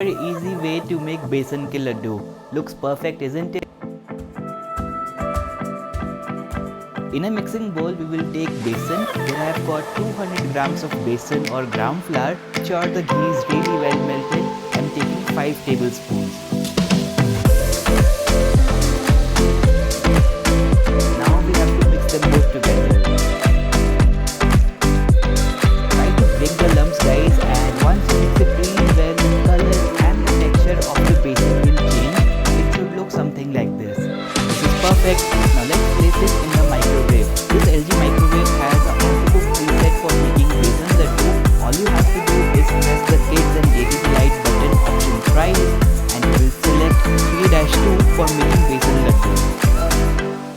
Very easy way to make besan ke laddu. Looks perfect, isn't it? In a mixing bowl, we will take besan. Here I have got 200 grams of besan or gram flour. Ensure the ghee is really well melted. I am taking 5 tablespoons. Now we have to mix them both together. Try to break the lumps, guys, and once you mix it really well, the color and the texture of the besan will change. It should look something like this. This is perfect. Now let's place it in the microwave. This LG microwave has a autocook preset for making besan laddu. All you have to do is press the kids and daily delight button option twice and you will select 3-2 for making besan laddu.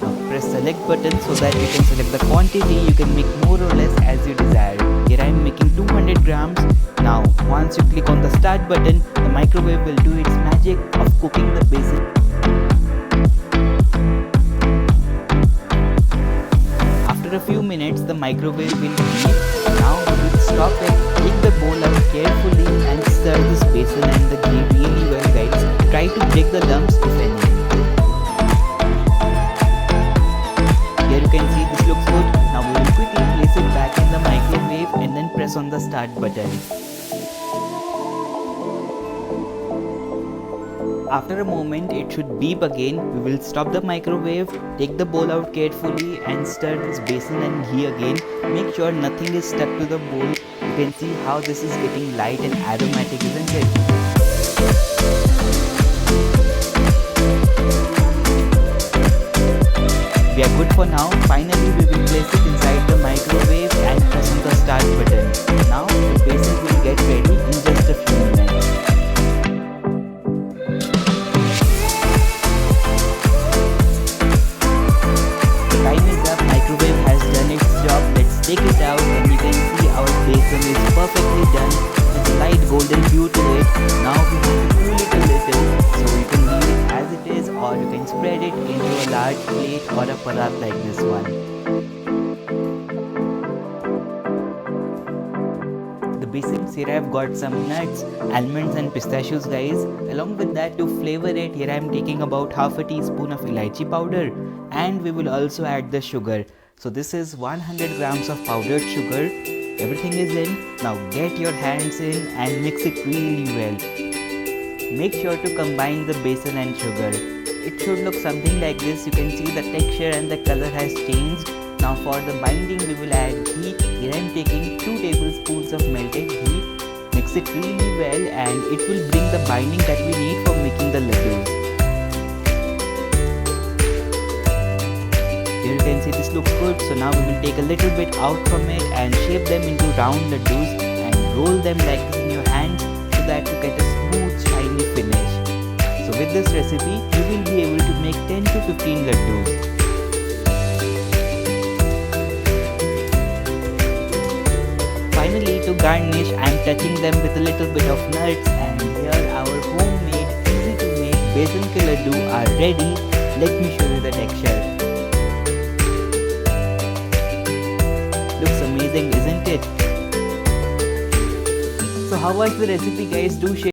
Now press select button so that you can select the quantity. You can make more or less as you desire. Here I am making 200 grams. Now once you click on the start button, the microwave will do its magic of cooking the besan. After a few minutes, the microwave will heat. Now we will stop it, take the bowl out carefully and stir this besan and the ghee really well, guys. Try to break the lumps if any. Here you can see this looks good. Now we will quickly place it back in the microwave and then press on the start button. After a moment, it should beep again. We will stop the microwave, take the bowl out carefully and stir this besan and ghee again. Make sure nothing is stuck to the bowl. You can see how this is getting light and aromatic, isn't it? We are good for now. Finally, we will place it inside the microwave and press on the start button. Now, the besan will get ready in just a few minutes. Microwave has done its job. Let's take it out and you can see our besan is perfectly done. It's light golden hue to it. Now we have to cool it a little, so you can leave it as it is or you can spread it into a large plate or a parat like this one. The basins here I have got some nuts, almonds and pistachios, guys. Along with that, to flavor it, here I am taking about half a teaspoon of elaichi powder. And we will also add the sugar. So this is 100 grams of powdered sugar. Everything is in. Now get your hands in and mix it really well. Make sure to combine the besan and sugar. It should look something like this. You can see the texture and the color has changed. Now for the binding we will add ghee. Here I am taking 2 tablespoons of melted ghee. Mix it really well and it will bring the binding that we need for making the laddus. Here you can see this looks good, so now we will take a little bit out from it and shape them into round laddus and roll them like this in your hand so that you get a smooth shiny finish. So with this recipe, you will be able to make 10 to 15 laddus. Finally, to garnish, I am touching them with a little bit of nuts and here our homemade, easy to make besan ke laddu are ready. Let me show you the texture. Looks amazing, isn't it? So how was the recipe, guys? Do share.